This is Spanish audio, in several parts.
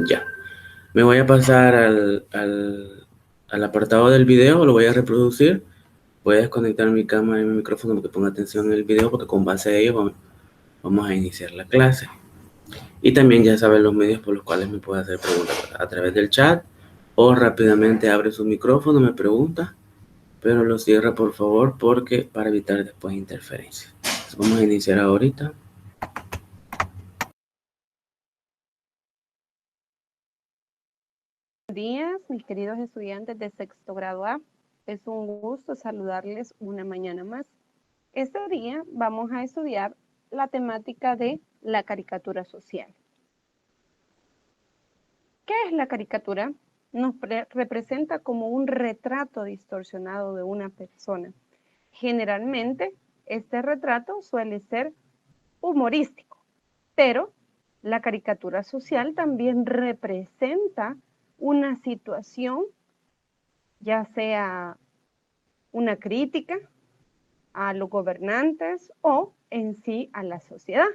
Ya. Me voy a pasar al apartado del video, lo voy a reproducir. Voy a desconectar mi cámara y mi micrófono porque ponga atención en el video, porque con base a ello vamos a iniciar la clase. Y también ya saben los medios por los cuales me puede hacer preguntas, a través del chat o rápidamente abre su micrófono, me pregunta, pero lo cierra por favor porque para evitar después interferencias. Entonces, vamos a iniciar ahorita. Buenos días, mis queridos estudiantes de sexto grado A. Es un gusto saludarles una mañana más. Este día vamos a estudiar la temática de la caricatura social. ¿Qué es la caricatura? Nos representa como un retrato distorsionado de una persona. Generalmente, este retrato suele ser humorístico, pero la caricatura social también representa una situación, ya sea una crítica a los gobernantes o en sí a la sociedad.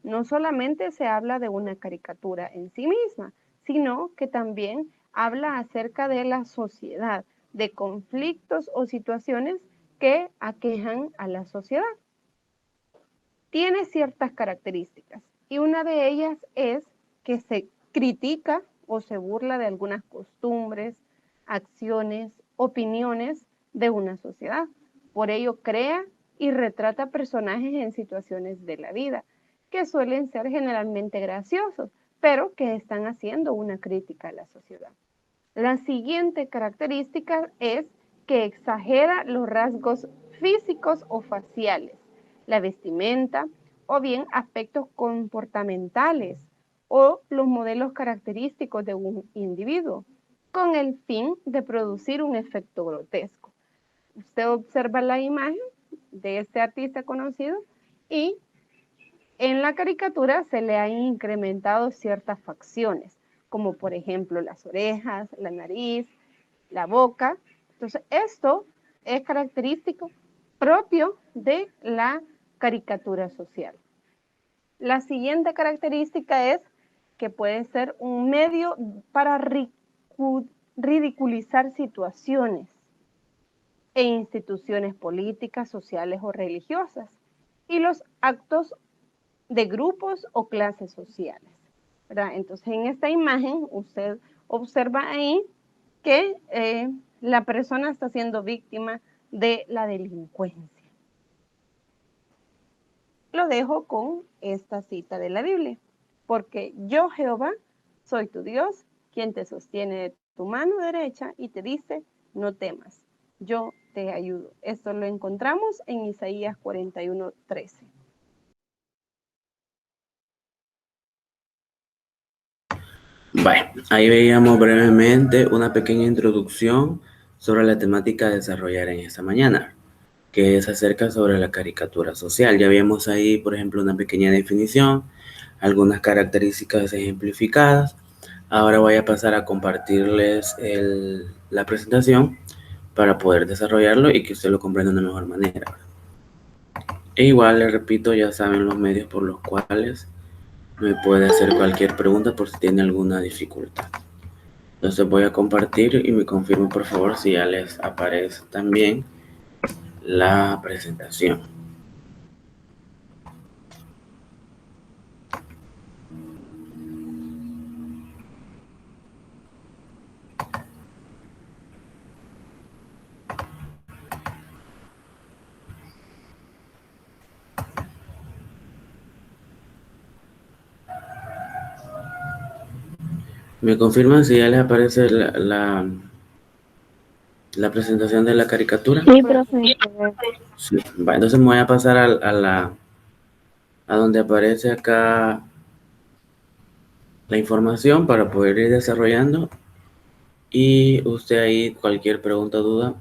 No solamente se habla de una caricatura en sí misma, sino que también habla acerca de la sociedad, de conflictos o situaciones que aquejan a la sociedad. Tiene ciertas características y una de ellas es que se critica o se burla de algunas costumbres, acciones, opiniones de una sociedad. Por ello crea y retrata personajes en situaciones de la vida que suelen ser generalmente graciosos, pero que están haciendo una crítica a la sociedad. La siguiente característica es que exagera los rasgos físicos o faciales, la vestimenta o bien aspectos comportamentales o los modelos característicos de un individuo, con el fin de producir un efecto grotesco. Usted observa la imagen de este artista conocido y en la caricatura se le han incrementado ciertas facciones, como por ejemplo las orejas, la nariz, la boca. Entonces, esto es característico propio de la caricatura social. La siguiente característica es que puede ser un medio para ridiculizar situaciones e instituciones políticas, sociales o religiosas y los actos de grupos o clases sociales, ¿verdad? Entonces, en esta imagen usted observa ahí que la persona está siendo víctima de la delincuencia. Lo dejo con esta cita de la Biblia, porque yo, Jehová, soy tu Dios, quien te sostiene de tu mano derecha y te dice, no temas, yo te ayudo. Esto lo encontramos en Isaías 41:13. Bueno, ahí veíamos brevemente una pequeña introducción sobre la temática a desarrollar en esta mañana, que es acerca sobre la caricatura social. Ya vimos ahí, por ejemplo, una pequeña definición, algunas características ejemplificadas. Ahora voy a pasar a compartirles la presentación para poder desarrollarlo y que usted lo comprenda de una mejor manera. E igual, les repito, ya saben los medios por los cuales me puede hacer cualquier pregunta por si tiene alguna dificultad. Entonces voy a compartir y me confirmen por favor si ya les aparece también la presentación. ¿Me confirman si ya les aparece la presentación de la caricatura? Sí, profe. Sí. Entonces me voy a pasar a donde aparece acá la información para poder ir desarrollando, y usted ahí cualquier pregunta o duda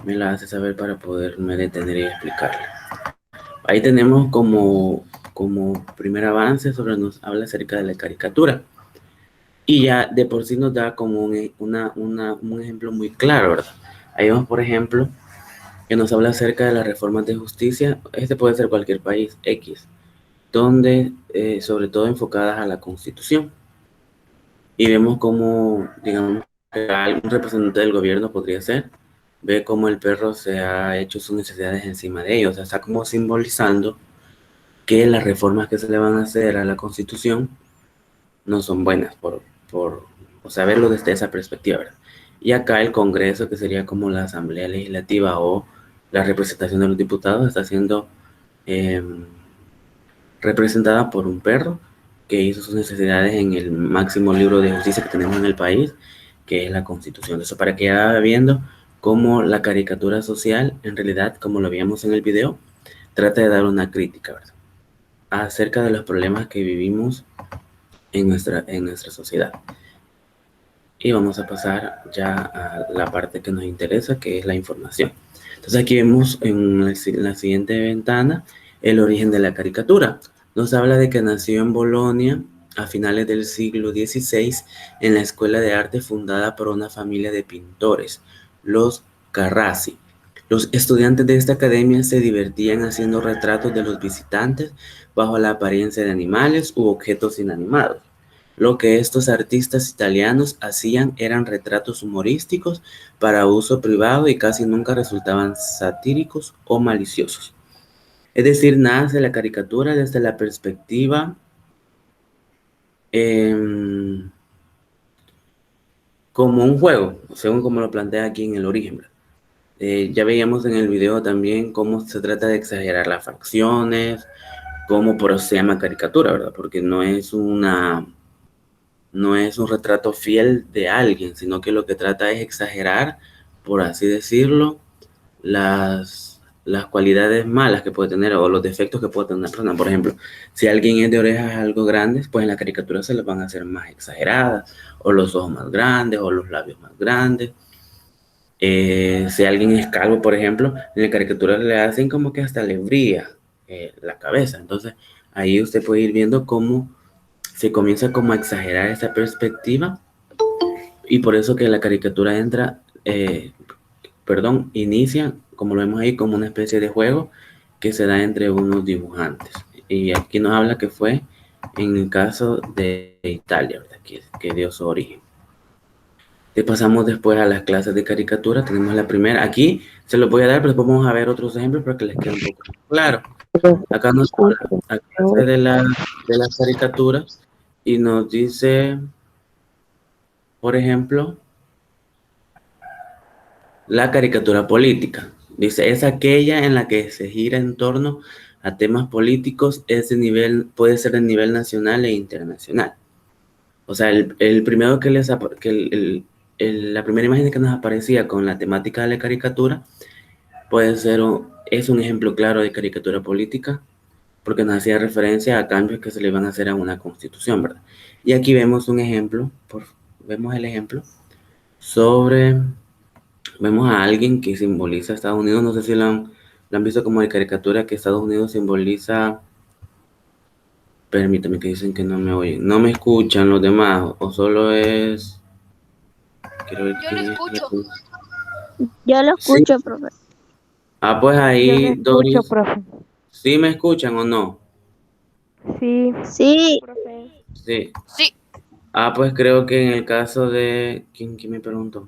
me la hace saber para poderme detener y explicarle. Ahí tenemos como primer avance sobre, nos habla acerca de la caricatura. Y ya de por sí nos da como un ejemplo muy claro, ¿verdad? Ahí vemos, por ejemplo, que nos habla acerca de las reformas de justicia. Este puede ser cualquier país, X, donde sobre todo enfocadas a la Constitución. y vemos cómo, digamos, que algún representante del gobierno podría ser, ve cómo el perro se ha hecho sus necesidades encima de ellos. O sea, está como simbolizando que las reformas que se le van a hacer a la Constitución no son buenas, o sea, verlo desde esa perspectiva, ¿verdad? Y acá el Congreso, que sería como la Asamblea Legislativa o la representación de los diputados, está siendo eh, representada por un perro que hizo sus necesidades en el máximo libro de justicia que tenemos en el país, que es la Constitución. Eso para que ya vaya viendo cómo la caricatura social, en realidad, como lo veíamos en el video, trata de dar una crítica, ¿verdad?, acerca de los problemas que vivimos en nuestra sociedad. Y vamos a pasar ya a la parte que nos interesa, que es la información. Entonces aquí vemos en la siguiente ventana el origen de la caricatura. Nos habla de que nació en Bolonia a finales del siglo XVI en la escuela de arte fundada por una familia de pintores, los Carracci. Los estudiantes de esta academia se divertían haciendo retratos de los visitantes bajo la apariencia de animales u objetos inanimados. Lo que estos artistas italianos hacían eran retratos humorísticos para uso privado y casi nunca resultaban satíricos o maliciosos. Es decir, nace la caricatura desde la perspectiva como un juego, según como lo plantea aquí en el origen. Ya veíamos en el video también cómo se trata de exagerar las facciones, cómo por eso se llama caricatura, ¿verdad? Porque no es un retrato fiel de alguien, sino que lo que trata es exagerar, por así decirlo, las cualidades malas que puede tener o los defectos que puede tener una persona. Por ejemplo, si alguien es de orejas algo grandes, pues en la caricatura se les van a hacer más exageradas, o los ojos más grandes, o los labios más grandes. Si alguien es calvo, por ejemplo, en la caricatura le hacen como que hasta le brilla la cabeza. Entonces, ahí usted puede ir viendo cómo se comienza como a exagerar esa perspectiva, y por eso que la caricatura inicia, como lo vemos ahí, como una especie de juego que se da entre unos dibujantes. Y aquí nos habla que fue en el caso de Italia, ¿verdad?, que dio su origen. Y pasamos después a las clases de caricatura. Tenemos la primera. Aquí se los voy a dar, pero después vamos a ver otros ejemplos para que les quede un poco claro. Acá nos habla la clase de las caricaturas y nos dice, por ejemplo, la caricatura política. Dice, es aquella en la que se gira en torno a temas políticos, puede ser de nivel nacional e internacional. O sea, el primero la primera imagen que nos aparecía con la temática de la caricatura es un ejemplo claro de caricatura política, porque nos hacía referencia a cambios que se le iban a hacer a una constitución, ¿verdad? Y aquí vemos un ejemplo, vemos el ejemplo vemos a alguien que simboliza a Estados Unidos. No sé si lo han visto como de caricatura, que Estados Unidos simboliza. Permítame, que dicen que no me oyen. No me escuchan los demás, o solo es. Quiero ver Yo lo escucho. Yo lo Sí. escucho, profe. Pues ahí, Yo lo escucho, Doris. profe. ¿Sí me escuchan o no? Sí. Sí. Profe. Sí. Sí. Pues creo que en el caso de. ¿Quién me preguntó?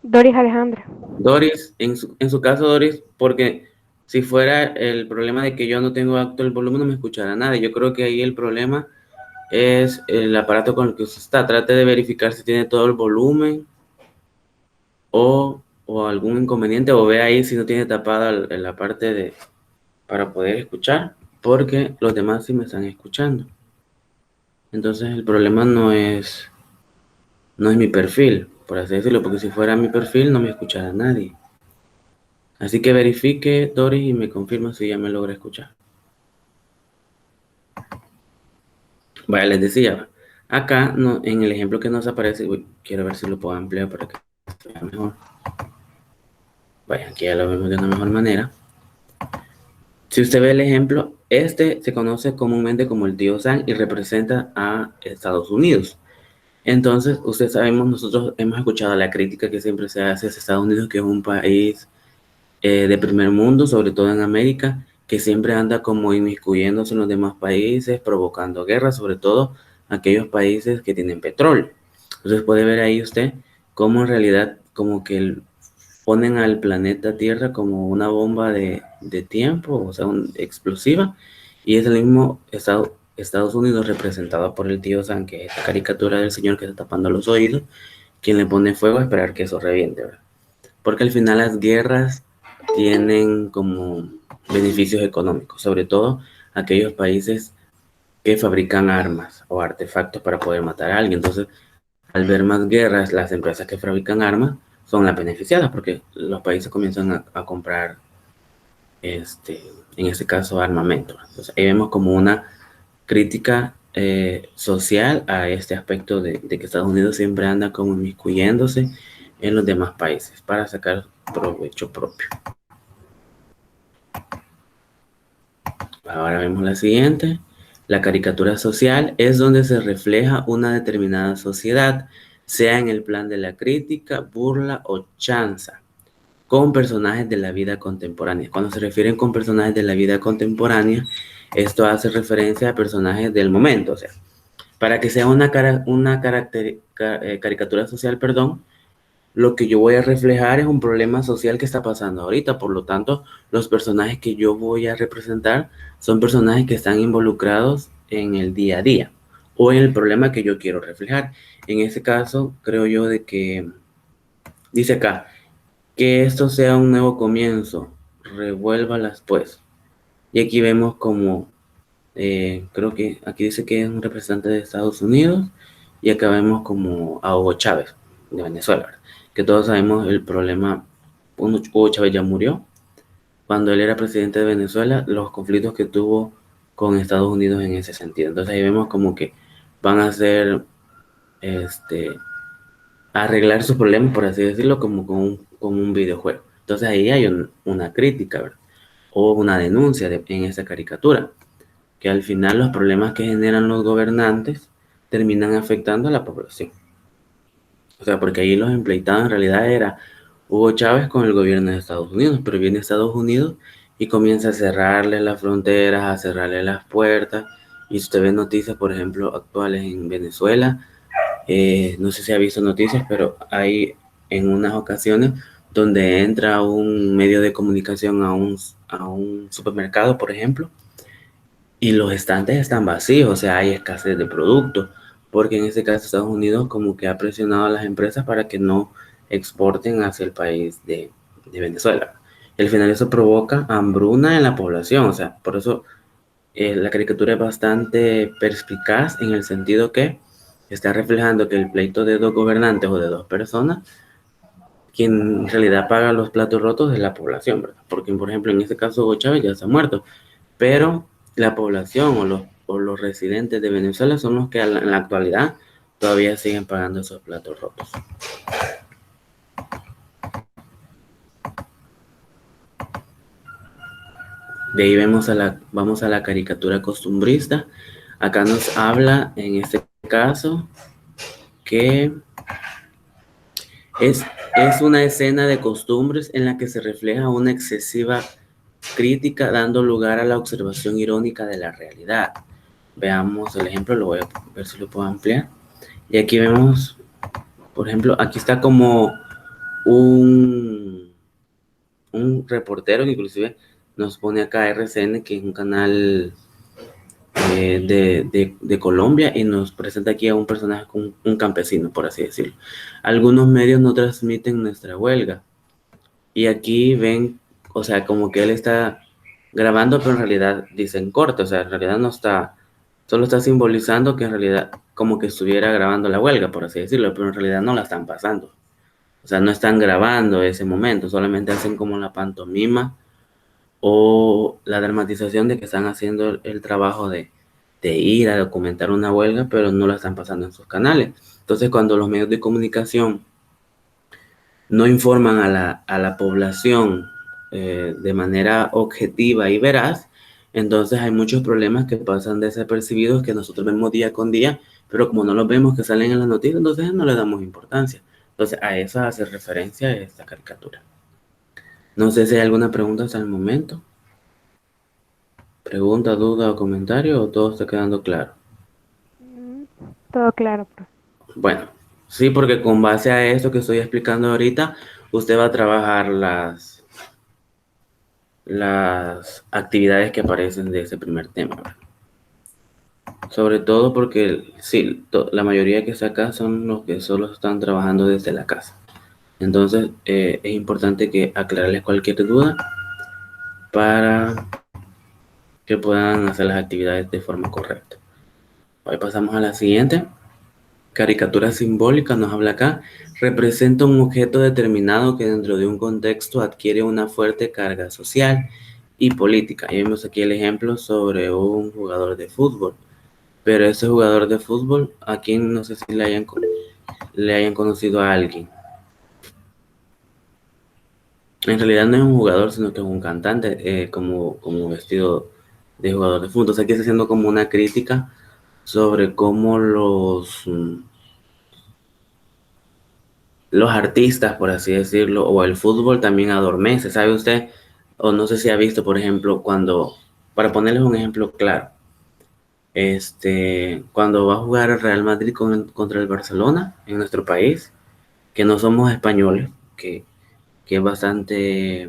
Doris Alejandra. Doris, en su caso, Doris, porque si fuera el problema de que yo no tengo alto el volumen, no me escuchará nada. Yo creo que ahí el problema es el aparato con el que usted está. Trate de verificar si tiene todo el volumen o algún inconveniente, o ve ahí si no tiene tapada la parte para poder escuchar, porque los demás sí me están escuchando. Entonces el problema no es mi perfil, por así decirlo, porque si fuera mi perfil no me escuchará nadie. Así que verifique, Doris, y me confirma si ya me logra escuchar. Vaya, les decía, acá en el ejemplo que nos aparece, quiero ver si lo puedo ampliar para que se vea mejor. Vaya, aquí ya lo vemos de una mejor manera. Si usted ve el ejemplo, este se conoce comúnmente como el tío Sam y representa a Estados Unidos. Entonces, nosotros hemos escuchado la crítica que siempre se hace a Estados Unidos, que es un país de primer mundo, sobre todo en América, que siempre anda como inmiscuyéndose en los demás países, provocando guerras, sobre todo aquellos países que tienen petróleo. Entonces puede ver ahí usted cómo en realidad como que ponen al planeta Tierra como una bomba de tiempo, o sea, explosiva, y es el mismo Estados Unidos representado por el tío Sam, que es esta caricatura del señor que está tapando los oídos, quien le pone fuego a esperar que eso reviente, ¿verdad? Porque al final las guerras tienen como beneficios económicos, sobre todo aquellos países que fabrican armas o artefactos para poder matar a alguien. Entonces, al ver más guerras, las empresas que fabrican armas son las beneficiadas porque los países comienzan a comprar, en este caso, armamento. Entonces, ahí vemos como una crítica social a este aspecto de que Estados Unidos siempre anda como inmiscuyéndose en los demás países para sacar provecho propio. Ahora vemos la siguiente. La caricatura social es donde se refleja una determinada sociedad, sea en el plan de la crítica, burla o chanza, con personajes de la vida contemporánea. Cuando se refieren con personajes de la vida contemporánea, esto hace referencia a personajes del momento. O sea, para que sea una caricatura social, perdón, lo que yo voy a reflejar es un problema social que está pasando ahorita. Por lo tanto, los personajes que yo voy a representar son personajes que están involucrados en el día a día o en el problema que yo quiero reflejar. En ese caso, creo yo de que, dice acá, que esto sea un nuevo comienzo, revuélvalas pues. Y aquí vemos como, creo que aquí dice que es un representante de Estados Unidos y acá vemos como a Hugo Chávez de Venezuela, ¿verdad? Que todos sabemos el problema. Hugo Chávez ya murió. Cuando él era presidente de Venezuela, los conflictos que tuvo con Estados Unidos en ese sentido. Entonces ahí vemos como que van a hacer, arreglar sus problemas, por así decirlo, como con un videojuego. Entonces ahí hay una crítica, ¿verdad? O una denuncia en esa caricatura, que al final los problemas que generan los gobernantes terminan afectando a la población. O sea, porque ahí los empleitados en realidad era Hugo Chávez con el gobierno de Estados Unidos, pero viene Estados Unidos y comienza a cerrarle las fronteras, a cerrarle las puertas. Y si usted ve noticias, por ejemplo, actuales en Venezuela, no sé si ha visto noticias, pero hay en unas ocasiones donde entra un medio de comunicación a un supermercado, por ejemplo, y los estantes están vacíos, o sea, hay escasez de productos, porque en este caso Estados Unidos como que ha presionado a las empresas para que no exporten hacia el país de Venezuela. Y al final eso provoca hambruna en la población, o sea, por eso la caricatura es bastante perspicaz en el sentido que está reflejando que el pleito de dos gobernantes o de dos personas, quien en realidad paga los platos rotos es la población, ¿verdad? Porque, por ejemplo, en este caso Hugo Chávez ya se ha muerto, pero la población o los residentes de Venezuela son los que en la actualidad todavía siguen pagando esos platos rotos. De ahí vamos a la caricatura costumbrista. Acá nos habla, en este caso, que es una escena de costumbres en la que se refleja una excesiva crítica dando lugar a la observación irónica de la realidad. Veamos el ejemplo, lo voy a ver si lo puedo ampliar. Y aquí vemos, por ejemplo, aquí está como un reportero que inclusive nos pone acá RCN, que es un canal de Colombia, y nos presenta aquí a un personaje, un campesino, por así decirlo. Algunos medios no transmiten nuestra huelga. Y aquí ven, o sea, como que él está grabando, pero en realidad dicen corte, o sea, en realidad no está, solo está simbolizando que en realidad como que estuviera grabando la huelga, por así decirlo, pero en realidad no la están pasando. O sea, no están grabando ese momento, solamente hacen como la pantomima o la dramatización de que están haciendo el trabajo de ir a documentar una huelga, pero no la están pasando en sus canales. Entonces, cuando los medios de comunicación no informan a la población de manera objetiva y veraz, entonces hay muchos problemas que pasan desapercibidos que nosotros vemos día con día, pero como no los vemos que salen en las noticias, entonces no le damos importancia. Entonces a eso hace referencia esta caricatura. No sé si hay alguna pregunta hasta el momento. ¿Pregunta, duda o comentario o todo está quedando claro? Todo claro, profe. Bueno, sí, porque con base a esto que estoy explicando ahorita, usted va a trabajar las actividades que aparecen de ese primer tema, ¿verdad? Sobre todo porque sí, la mayoría que está acá son los que solo están trabajando desde la casa. Entonces, es importante que aclararles cualquier duda para que puedan hacer las actividades de forma correcta. Hoy pasamos a la siguiente. Caricatura simbólica nos habla acá. Representa un objeto determinado que dentro de un contexto adquiere una fuerte carga social y política. Y vemos aquí el ejemplo sobre un jugador de fútbol. Pero ese jugador de fútbol, aquí no sé si le hayan conocido a alguien. En realidad no es un jugador, sino que es un cantante, como vestido de jugador de fútbol. Entonces aquí está haciendo como una crítica sobre cómo los artistas, por así decirlo, o el fútbol también adormece, ¿sabe usted? O no sé si ha visto, por ejemplo, para ponerles un ejemplo claro, cuando va a jugar el Real Madrid contra el Barcelona en nuestro país, que no somos españoles, que es bastante,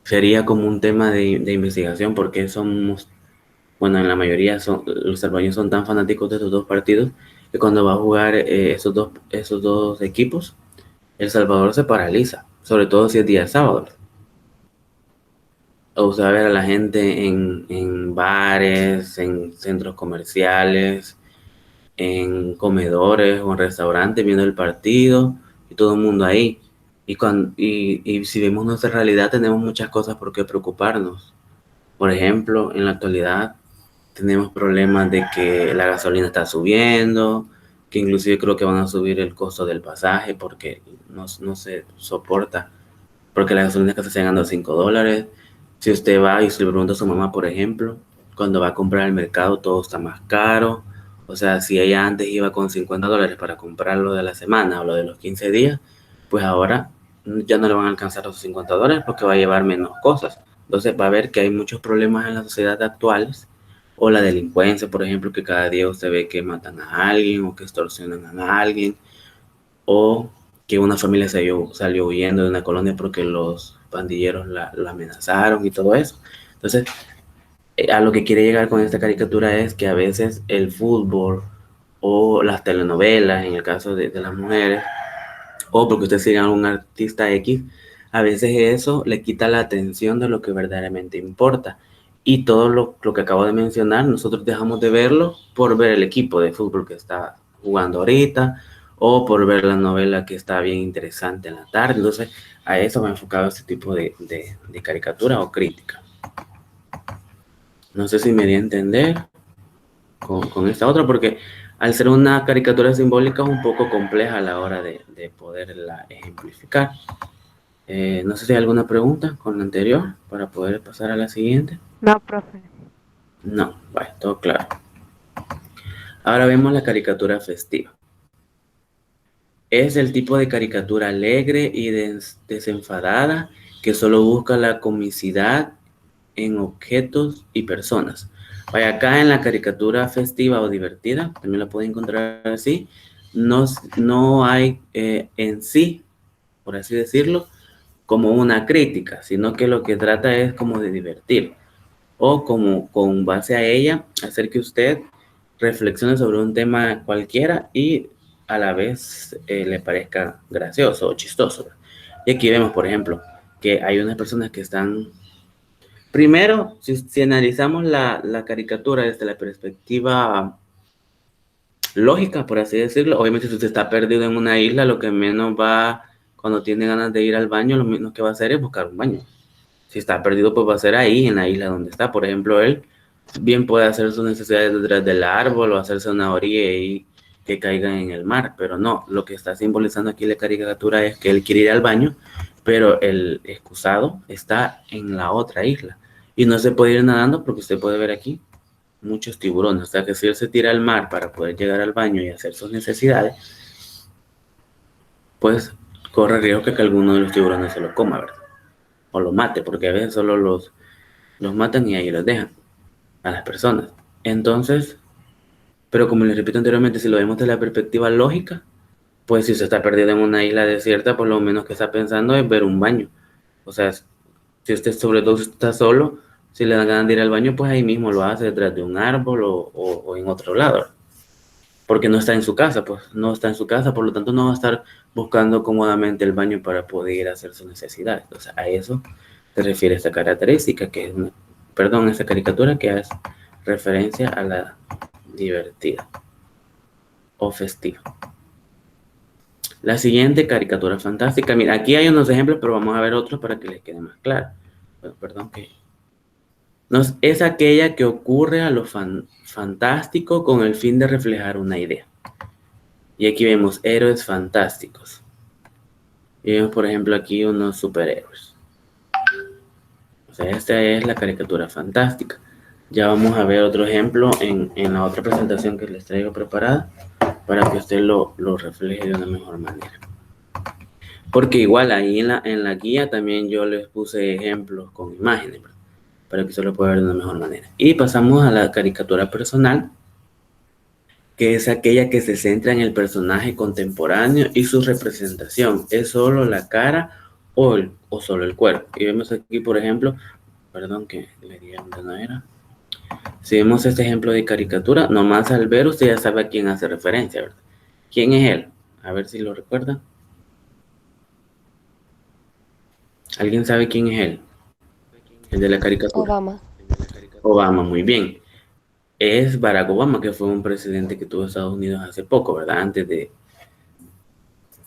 sería como un tema de investigación, porque somos, bueno, en la mayoría los salvadoreños son tan fanáticos de estos dos partidos, que cuando va a jugar esos dos equipos, El Salvador se paraliza, sobre todo si es día sábado. O usted va a ver a la gente en bares, en centros comerciales, en comedores o en restaurantes viendo el partido y todo el mundo ahí. Y si vemos nuestra realidad, tenemos muchas cosas por qué preocuparnos. Por ejemplo, en la actualidad tenemos problemas de que la gasolina está subiendo, que inclusive creo que van a subir el costo del pasaje porque no se soporta, porque la gasolina que está llegando a $5. Si usted va y se le pregunta a su mamá, por ejemplo, cuando va a comprar al mercado todo está más caro. O sea, si ella antes iba con $50 para comprar lo de la semana o lo de los 15 días, pues ahora ya no le van a alcanzar los $50 porque va a llevar menos cosas. Entonces va a ver que hay muchos problemas en la sociedad actuales, o la delincuencia, por ejemplo, que cada día usted ve que matan a alguien o que extorsionan a alguien, o que una familia salió huyendo de una colonia porque los pandilleros la amenazaron y todo eso. Entonces, a lo que quiere llegar con esta caricatura es que a veces el fútbol o las telenovelas, en el caso de las mujeres, o porque usted sigue a un artista X, a veces eso le quita la atención de lo que verdaderamente importa. Y todo lo que acabo de mencionar, nosotros dejamos de verlo por ver el equipo de fútbol que está jugando ahorita, o por ver la novela que está bien interesante en la tarde. Entonces, a eso va enfocado este tipo de caricatura o crítica. No sé si me di a entender con esta otra, porque al ser una caricatura simbólica es un poco compleja a la hora de poderla ejemplificar. No sé si hay alguna pregunta con la anterior para poder pasar a la siguiente. No, profe. No, vale, todo claro. Ahora vemos la caricatura festiva. Es el tipo de caricatura alegre y desenfadada que solo busca la comicidad en objetos y personas. Vaya, acá en la caricatura festiva o divertida, también la pueden encontrar así, no hay en sí, por así decirlo, como una crítica, sino que lo que trata es como de divertir, o como con base a ella hacer que usted reflexione sobre un tema cualquiera y a la vez le parezca gracioso o chistoso. Y aquí vemos, por ejemplo, que hay unas personas que están. Primero, si analizamos la caricatura desde la perspectiva lógica, por así decirlo, obviamente si usted está perdido en una isla, lo que menos va, cuando tiene ganas de ir al baño, lo menos que va a hacer es buscar un baño. Si está perdido, pues va a ser ahí, en la isla donde está. Por ejemplo, él bien puede hacer sus necesidades detrás del árbol o hacerse una orilla y que caiga en el mar, pero no, lo que está simbolizando aquí la caricatura es que él quiere ir al baño, pero el excusado está en la otra isla y no se puede ir nadando porque usted puede ver aquí muchos tiburones, o sea que si él se tira al mar para poder llegar al baño y hacer sus necesidades, pues corre riesgo que alguno de los tiburones se lo coma, ¿verdad? O lo mate, porque a veces solo los matan y ahí los dejan a las personas. Entonces, pero como les repito anteriormente, si lo vemos desde la perspectiva lógica, pues si usted está perdido en una isla desierta, pues lo menos que está pensando es ver un baño. O sea, si usted sobre todo está solo, si le dan ganas de ir al baño, pues ahí mismo lo hace detrás de un árbol o en otro lado. Porque no está en su casa, pues no está en su casa, por lo tanto no va a estar buscando cómodamente el baño para poder ir a hacer sus necesidades. O sea, a eso se refiere esta característica, que es esta caricatura que hace referencia a la divertida o festiva. La siguiente caricatura fantástica, mira, aquí hay unos ejemplos, pero vamos a ver otros para que les quede más claro. Perdón, que es aquella que ocurre a lo fantástico con el fin de reflejar una idea. Y aquí vemos héroes fantásticos. Y vemos, por ejemplo, aquí unos superhéroes. O sea, esta es la caricatura fantástica. Ya vamos a ver otro ejemplo en la otra presentación que les traigo preparada para que usted lo refleje de una mejor manera. Porque igual ahí en la guía también yo les puse ejemplos con imágenes, ¿verdad? Para que usted lo pueda ver de una mejor manera. Y pasamos a la caricatura personal, que es aquella que se centra en el personaje contemporáneo y su representación. ¿Es solo la cara o solo el cuerpo? Y vemos aquí, por ejemplo, perdón que le diga dónde no era. Si vemos este ejemplo de caricatura, nomás al ver usted ya sabe a quién hace referencia, ¿verdad? ¿Quién es él? A ver si lo recuerda. ¿Alguien sabe quién es él? El de la caricatura. Obama, muy bien. Es Barack Obama, que fue un presidente que tuvo Estados Unidos hace poco, ¿verdad? Antes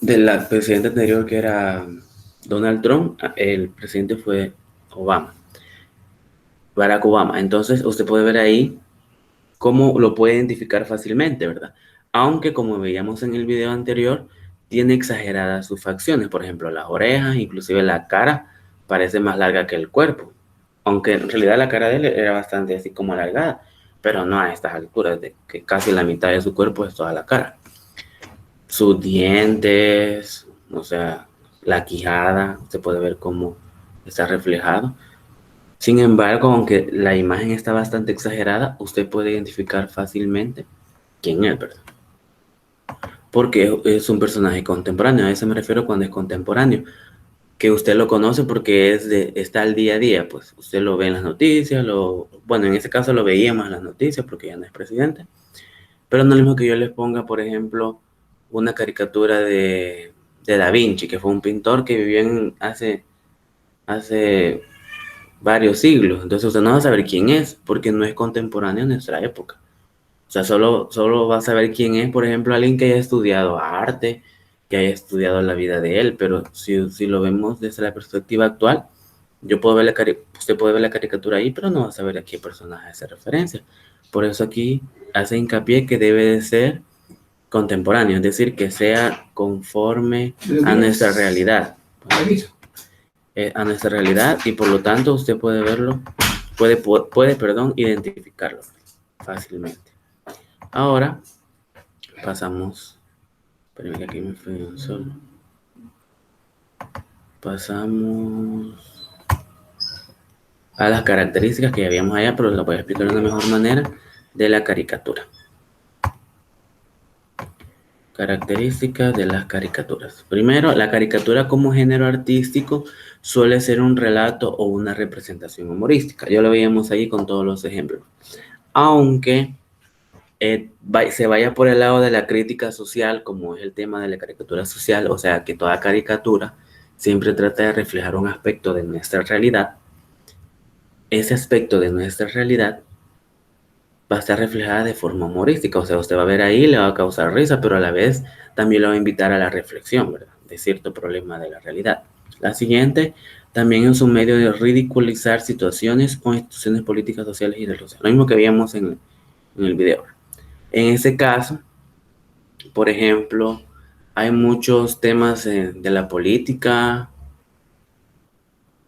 del presidente anterior, que era Donald Trump, el presidente fue Obama. Barack Obama. Entonces, usted puede ver ahí cómo lo puede identificar fácilmente, ¿verdad? Aunque, como veíamos en el video anterior, tiene exageradas sus facciones. Por ejemplo, las orejas, inclusive la cara, parece más larga que el cuerpo. Aunque en realidad la cara de él era bastante así como alargada, pero no a estas alturas, de que casi la mitad de su cuerpo es toda la cara. Sus dientes, o sea, la quijada, se puede ver cómo está reflejado. Sin embargo, aunque la imagen está bastante exagerada, usted puede identificar fácilmente quién es, ¿verdad? Porque es un personaje contemporáneo. A eso me refiero cuando es contemporáneo, que usted lo conoce porque está al día a día, pues usted lo ve en las noticias, bueno, en ese caso lo veíamos en las noticias porque ya no es presidente, pero no es lo mismo que yo les ponga, por ejemplo, una caricatura de Da Vinci, que fue un pintor que vivió hace varios siglos. Entonces usted no va a saber quién es porque no es contemporáneo en nuestra época. O sea, solo va a saber quién es, por ejemplo, alguien que haya estudiado arte, que haya estudiado la vida de él, pero si lo vemos desde la perspectiva actual, usted puede ver la caricatura ahí, pero no va a saber a qué personaje hace referencia. Por eso aquí hace hincapié que debe de ser contemporáneo, es decir, que sea conforme a nuestra realidad. A nuestra realidad, y por lo tanto usted puede verlo, puede identificarlo fácilmente. Ahora pasamos, espérenme que aquí me fui un solo. Pasamos a las características que ya habíamos allá, pero lo voy a explicar de una mejor manera, de la caricatura. Características de las caricaturas. Primero, la caricatura como género artístico suele ser un relato o una representación humorística. Ya lo veíamos ahí con todos los ejemplos. Aunque se vaya por el lado de la crítica social, como es el tema de la caricatura social, o sea que toda caricatura siempre trata de reflejar un aspecto de nuestra realidad. Ese aspecto de nuestra realidad va a estar reflejada de forma humorística, o sea, usted va a ver ahí, le va a causar risa, pero a la vez también lo va a invitar a la reflexión, ¿verdad?, de cierto problema de la realidad. La siguiente también es un medio de ridiculizar situaciones o instituciones políticas, sociales y religiosas, lo mismo que veíamos en el video. En ese caso, por ejemplo, hay muchos temas de la política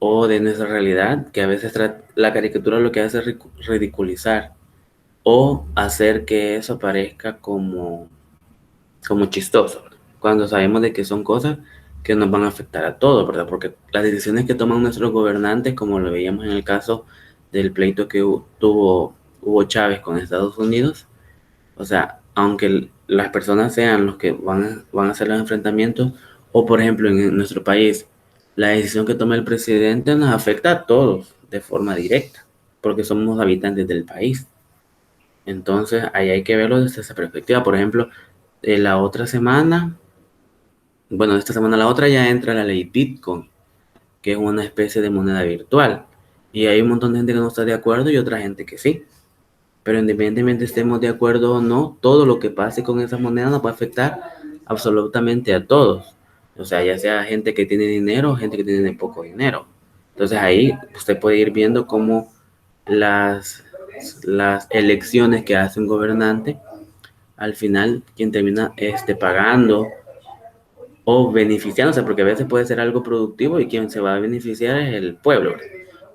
o de nuestra realidad que a veces la caricatura lo que hace es ridiculizar o hacer que eso parezca como chistoso, ¿verdad?, cuando sabemos de que son cosas que nos van a afectar a todos, ¿verdad? Porque las decisiones que toman nuestros gobernantes, como lo veíamos en el caso del pleito que tuvo Hugo Chávez con Estados Unidos. O sea, aunque las personas sean los que van a hacer los enfrentamientos, o por ejemplo en nuestro país, la decisión que toma el presidente nos afecta a todos de forma directa, porque somos habitantes del país. Entonces, ahí hay que verlo desde esa perspectiva. Por ejemplo, la otra semana, bueno, de esta semana a la otra ya entra la ley Bitcoin, que es una especie de moneda virtual. Y hay un montón de gente que no está de acuerdo y otra gente que sí. Pero independientemente estemos de acuerdo o no, todo lo que pase con esa moneda nos va a afectar absolutamente a todos. O sea, ya sea gente que tiene dinero o gente que tiene poco dinero. Entonces ahí usted puede ir viendo cómo las, las elecciones que hace un gobernante, al final quien termina pagando o beneficiándose, porque a veces puede ser algo productivo y quien se va a beneficiar es el pueblo,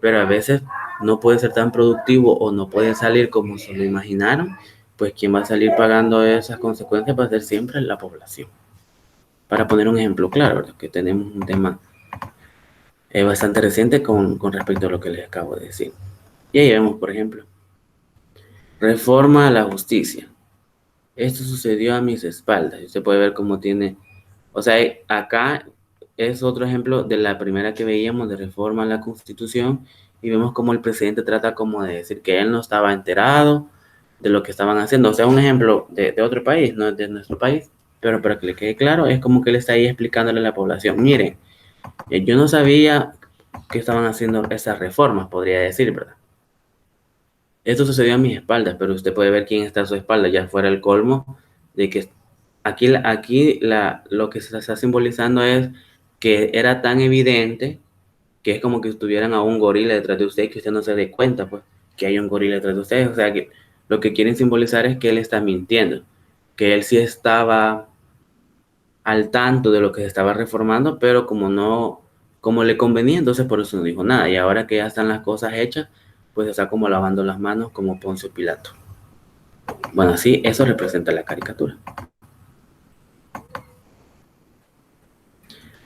pero a veces no puede ser tan productivo o no puede salir como se lo imaginaron, pues quien va a salir pagando esas consecuencias va a ser siempre la población. Para poner un ejemplo claro, ¿verdad? Que tenemos un tema bastante reciente con respecto a lo que les acabo de decir. Y ahí vemos, por ejemplo, reforma a la justicia. Esto sucedió a mis espaldas. Usted puede ver cómo tiene, o sea, acá es otro ejemplo de la primera que veíamos de reforma a la Constitución y vemos cómo el presidente trata como de decir que él no estaba enterado de lo que estaban haciendo. O sea, un ejemplo de otro país, no es de nuestro país, pero para que le quede claro, es como que él está ahí explicándole a la población, miren, yo no sabía que estaban haciendo esas reformas, podría decir, ¿verdad? Esto sucedió a mis espaldas, pero usted puede ver quién está a su espalda, ya fuera el colmo de que lo que se está simbolizando es que era tan evidente que es como que estuvieran a un gorila detrás de usted y que usted no se dé cuenta, pues, que hay un gorila detrás de usted. O sea, que lo que quieren simbolizar es que él está mintiendo, que él sí estaba al tanto de lo que se estaba reformando, pero como le convenía, entonces por eso no dijo nada. Y ahora que ya están las cosas hechas, pues está como lavando las manos como Poncio Pilato. Bueno, sí, eso representa la caricatura.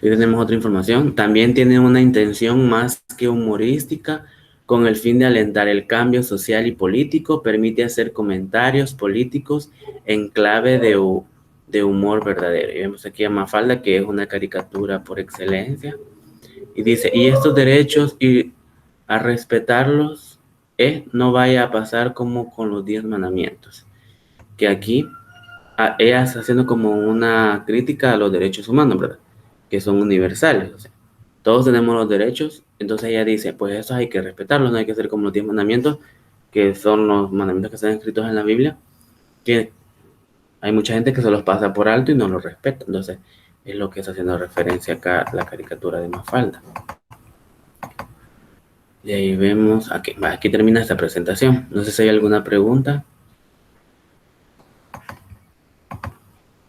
Y tenemos otra información. También tiene una intención más que humorística con el fin de alentar el cambio social y político. Permite hacer comentarios políticos en clave de humor verdadero. Y vemos aquí a Mafalda, que es una caricatura por excelencia. Y dice, y estos derechos y a respetarlos, no vaya a pasar como con los 10 mandamientos. Que aquí ella está haciendo como una crítica a los derechos humanos, ¿verdad? Que son universales. O sea, todos tenemos los derechos, entonces ella dice, pues esos hay que respetarlos, no hay que hacer como los 10 mandamientos, que son los mandamientos que están escritos en la Biblia, que hay mucha gente que se los pasa por alto y no los respeta. Entonces, es lo que está haciendo referencia acá la caricatura de Mafalda. Y ahí vemos, aquí termina esta presentación. No sé si hay alguna pregunta.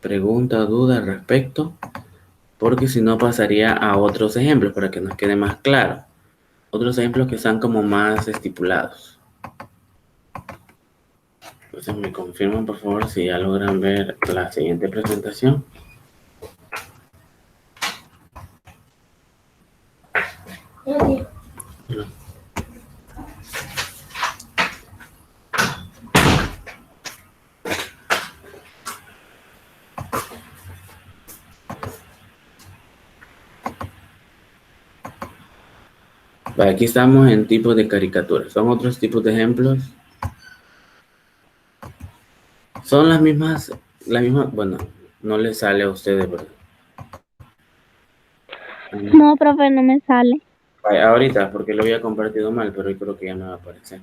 Pregunta o duda al respecto, porque si no pasaría a otros ejemplos para que nos quede más claro. Otros ejemplos que están como más estipulados. Entonces me confirman por favor si ya logran ver la siguiente presentación. No. Aquí estamos en tipos de caricaturas. Son otros tipos de ejemplos. Son las mismas, bueno, no les sale a ustedes, ¿verdad? No, profe, no me sale. Ahorita, porque lo había compartido mal, pero yo creo que ya me va a aparecer.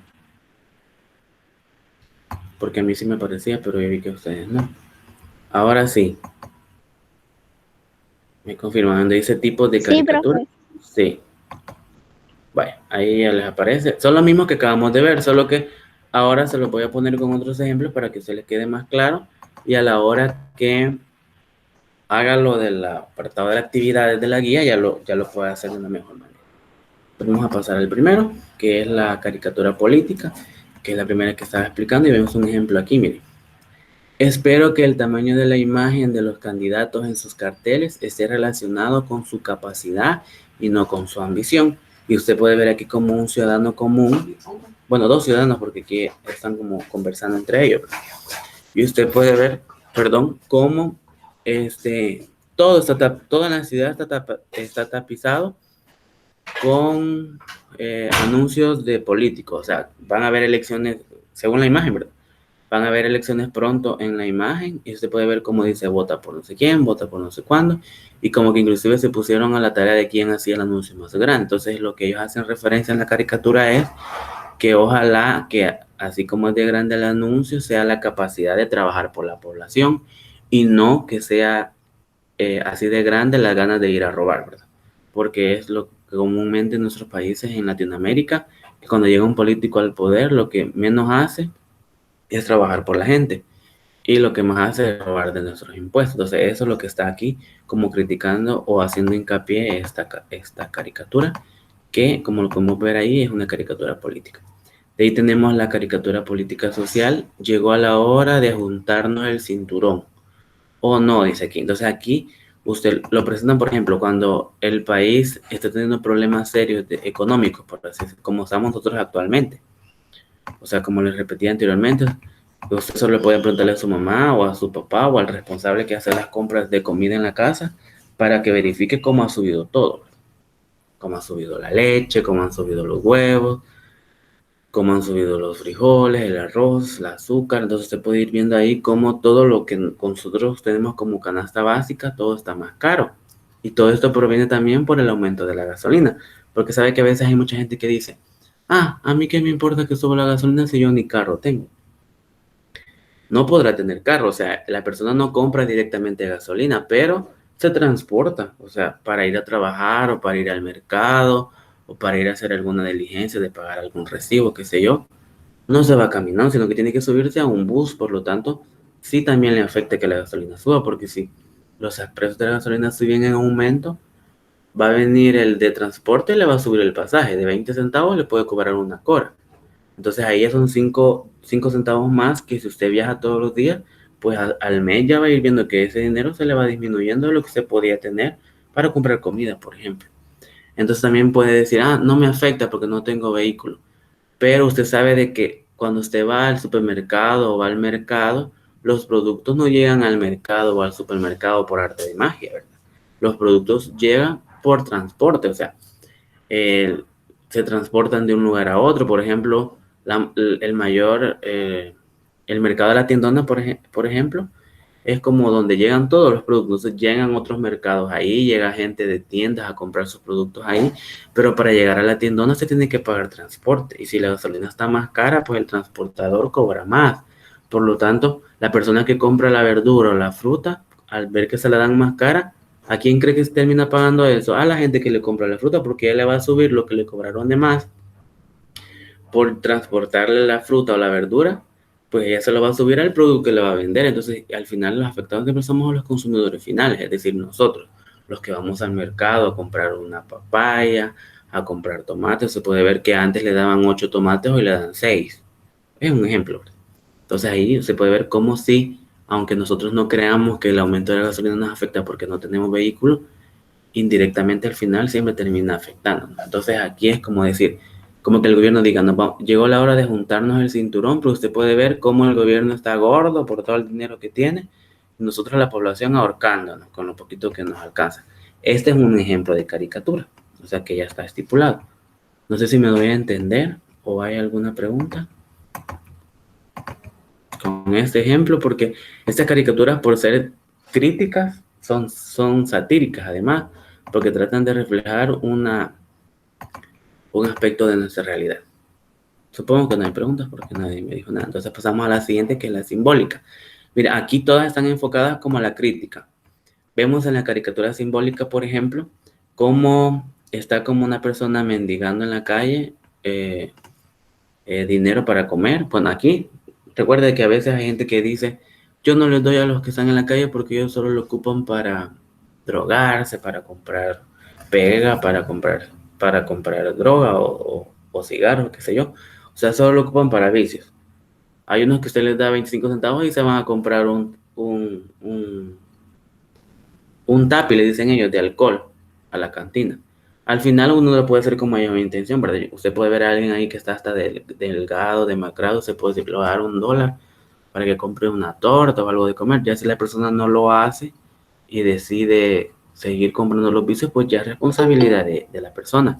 Porque a mí sí me parecía, pero yo vi que a ustedes no. Ahora sí. Me confirman, donde dice tipos de caricatura. Sí. Vaya, ahí ya les aparece. Son los mismos que acabamos de ver, solo que ahora se los voy a poner con otros ejemplos para que se les quede más claro. Y a la hora que haga lo del apartado de actividades de la guía, ya lo puede hacer de una mejor manera. Vamos a pasar al primero, que es la caricatura política, que es la primera que estaba explicando, y vemos un ejemplo aquí, miren. Espero que el tamaño de la imagen de los candidatos en sus carteles esté relacionado con su capacidad y no con su ambición. Y usted puede ver aquí como un ciudadano común, bueno, dos ciudadanos porque aquí están como conversando entre ellos. Y usted puede ver, perdón, cómo toda la ciudad está tapizado con anuncios de políticos. O sea, van a haber elecciones, según la imagen, ¿verdad? Van a haber elecciones pronto en la imagen y usted puede ver cómo dice vota por no sé quién, vota por no sé cuándo, y como que inclusive se pusieron a la tarea de quién hacía el anuncio más grande. Entonces lo que ellos hacen referencia en la caricatura es que ojalá que así como es de grande el anuncio, sea la capacidad de trabajar por la población y no que sea así de grande las ganas de ir a robar, ¿verdad? Porque es lo que comúnmente en nuestros países, en Latinoamérica, que cuando llega un político al poder, lo que menos hace es trabajar por la gente y lo que más hace es robar de nuestros impuestos. Entonces eso es lo que está aquí como criticando o haciendo hincapié esta caricatura, que como lo podemos ver ahí es una caricatura política. De ahí tenemos la caricatura política social. Llegó a la hora de juntarnos el cinturón. O no, dice aquí. Entonces aquí usted lo presentan, por ejemplo, cuando el país está teniendo problemas serios económicos, por así decirlo, como estamos nosotros actualmente. O sea, como les repetí anteriormente, usted solo puede preguntarle a su mamá o a su papá o al responsable que hace las compras de comida en la casa para que verifique cómo ha subido todo. Cómo ha subido la leche, cómo han subido los huevos, cómo han subido los frijoles, el arroz, el azúcar. Entonces se puede ir viendo ahí cómo todo lo que nosotros tenemos como canasta básica, todo está más caro. Y todo esto proviene también por el aumento de la gasolina. Porque sabe que a veces hay mucha gente que dice, a mí qué me importa que suba la gasolina si yo ni carro tengo. No podrá tener carro, o sea, la persona no compra directamente gasolina, pero se transporta, o sea, para ir a trabajar o para ir al mercado o para ir a hacer alguna diligencia de pagar algún recibo, qué sé yo. No se va caminando, sino que tiene que subirse a un bus, por lo tanto, sí también le afecta que la gasolina suba, porque si los precios de la gasolina suben en aumento, va a venir el de transporte y le va a subir el pasaje. De 20 centavos le puede cobrar una cora. Entonces ahí ya son 5 centavos más que si usted viaja todos los días, pues al mes ya va a ir viendo que ese dinero se le va disminuyendo de lo que se podía tener para comprar comida, por ejemplo. Entonces también puede decir, no me afecta porque no tengo vehículo. Pero usted sabe de que cuando usted va al supermercado o va al mercado, los productos no llegan al mercado o al supermercado por arte de magia, ¿verdad? Los productos llegan por transporte, o sea, eh, se transportan de un lugar a otro. Por ejemplo, el mercado de la tiendona, por ejemplo, es como donde llegan todos los productos. Entonces, llegan otros mercados ahí, llega gente de tiendas a comprar sus productos ahí, pero para llegar a la tiendona se tiene que pagar transporte. Y si la gasolina está más cara, pues el transportador cobra más. Por lo tanto, la persona que compra la verdura o la fruta, al ver que se la dan más cara, ¿a quién cree que se termina pagando eso? A la gente que le compra la fruta, porque ya le va a subir lo que le cobraron de más por transportarle la fruta o la verdura, pues ella se lo va a subir al producto que le va a vender. Entonces, al final, los afectados siempre somos los consumidores finales, es decir, nosotros, los que vamos al mercado a comprar una papaya, a comprar tomates. Se puede ver que antes le daban 8 tomates, hoy le dan 6. Es un ejemplo. Entonces, ahí se puede ver cómo sí, aunque nosotros no creamos que el aumento de la gasolina nos afecta porque no tenemos vehículo, indirectamente al final siempre termina afectando. Entonces aquí es como decir, como que el gobierno diga, llegó la hora de juntarnos el cinturón, pero usted puede ver cómo el gobierno está gordo por todo el dinero que tiene, y nosotros la población ahorcándonos con lo poquito que nos alcanza. Este es un ejemplo de caricatura, o sea que ya está estipulado. No sé si me doy a entender o hay alguna pregunta con este ejemplo, porque estas caricaturas, por ser críticas, son satíricas además, porque tratan de reflejar un aspecto de nuestra realidad. Supongo que no hay preguntas porque nadie me dijo nada. Entonces pasamos a la siguiente, que es la simbólica. Mira, aquí todas están enfocadas como a la crítica. Vemos en la caricatura simbólica, por ejemplo, cómo está como una persona mendigando en la calle dinero para comer. Bueno, aquí recuerda que a veces hay gente que dice, yo no les doy a los que están en la calle porque ellos solo lo ocupan para drogarse, para comprar pega, para comprar droga o cigarros, qué sé yo. O sea, solo lo ocupan para vicios. Hay unos que usted les da 25 centavos y se van a comprar un tapi, le dicen ellos, de alcohol a la cantina. Al final uno lo puede hacer con mayor intención, ¿verdad? Usted puede ver a alguien ahí que está hasta delgado, demacrado, se puede decir, le va a dar $1 para que compre una torta o algo de comer. Ya si la persona no lo hace y decide seguir comprando los vicios, pues ya es responsabilidad de la persona.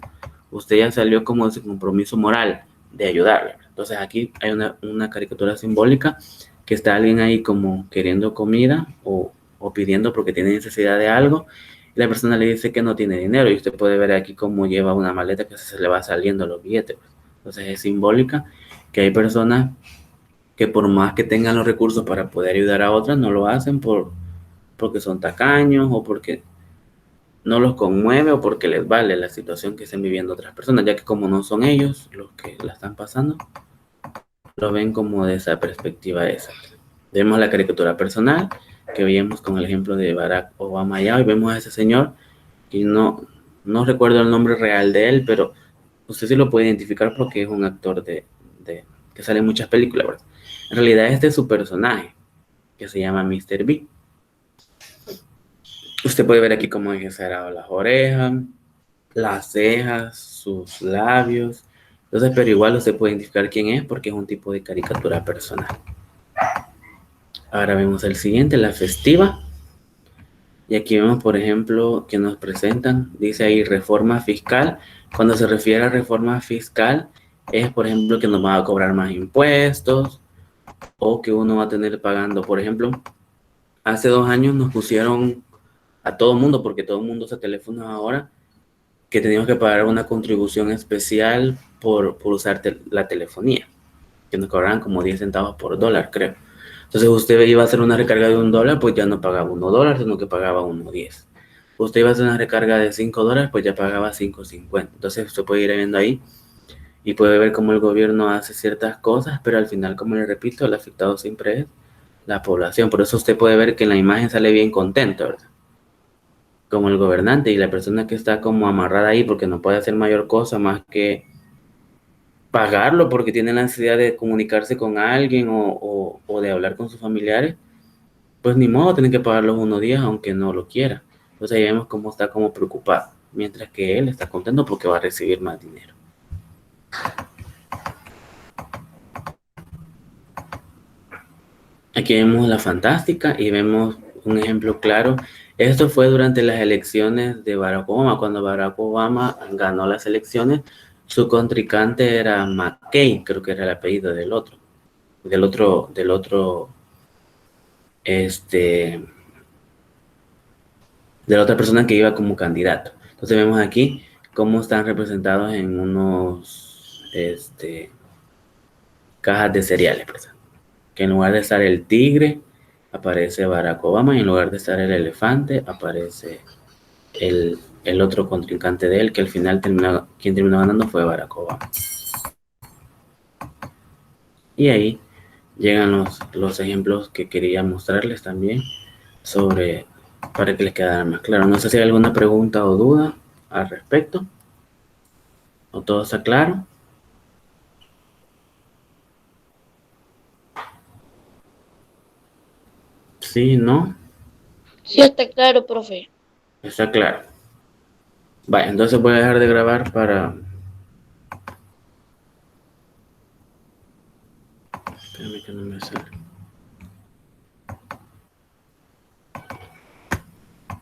Usted ya salió como ese compromiso moral de ayudarle. Entonces aquí hay una caricatura simbólica que está alguien ahí como queriendo comida o pidiendo porque tiene necesidad de algo. Y la persona le dice que no tiene dinero y usted puede ver aquí cómo lleva una maleta que se le va saliendo los billetes. Entonces es simbólica que hay personas que por más que tengan los recursos para poder ayudar a otras, no lo hacen porque son tacaños o porque no los conmueve o porque les vale la situación que estén viviendo otras personas, ya que como no son ellos los que la están pasando, lo ven como de esa perspectiva esa. Vemos la caricatura personal que veíamos con el ejemplo de Barack Obama allá, y vemos a ese señor y no recuerdo el nombre real de él, pero usted sí lo puede identificar porque es un actor que sale en muchas películas, ¿verdad? En realidad este es su personaje, que se llama Mr. B. Usted puede ver aquí cómo han exagerado las orejas, las cejas, sus labios. Entonces, pero igual usted puede identificar quién es porque es un tipo de caricatura personal. Ahora vemos el siguiente, la festiva. Y aquí vemos, por ejemplo, que nos presentan, dice ahí reforma fiscal. Cuando se refiere a reforma fiscal, es, por ejemplo, que nos van a cobrar más impuestos o que uno va a tener pagando. Por ejemplo, hace 2 años nos pusieron a todo mundo, porque todo el mundo usa teléfonos ahora, que teníamos que pagar una contribución especial por usar la telefonía, que nos cobraban como 10 centavos por dólar, creo. Entonces usted iba a hacer una recarga de $1, pues ya no pagaba $1, sino que pagaba 1.10. Usted iba a hacer una recarga de $5, pues ya pagaba 5.50. Entonces usted puede ir viendo ahí y puede ver cómo el gobierno hace ciertas cosas, pero al final, como le repito, el afectado siempre es la población. Por eso usted puede ver que en la imagen sale bien contento, ¿verdad? Como el gobernante y la persona que está como amarrada ahí porque no puede hacer mayor cosa más que pagarlo porque tiene la necesidad de comunicarse con alguien o de hablar con sus familiares, pues ni modo, tienen que pagar los 1 día aunque no lo quiera. Entonces ahí vemos cómo está como preocupado, mientras que él está contento porque va a recibir más dinero. Aquí vemos la fantástica y vemos un ejemplo claro. Esto fue durante las elecciones de Barack Obama. Cuando Barack Obama ganó las elecciones, su contrincante era McCain, creo que era el apellido este, de la otra persona que iba como candidato. Entonces vemos aquí cómo están representados en unos cajas de cereales, pues, que en lugar de estar el tigre aparece Barack Obama y en lugar de estar el elefante aparece el otro contrincante de él, que al final quien terminó ganando fue Barack Obama. Y ahí llegan los ejemplos que quería mostrarles también para que les quedara más claro. No sé si hay alguna pregunta o duda al respecto. ¿O todo está claro? Sí, no, Sí, está claro, profe. está claro. Vale, entonces voy a dejar de grabar para... Espérame que no me sale.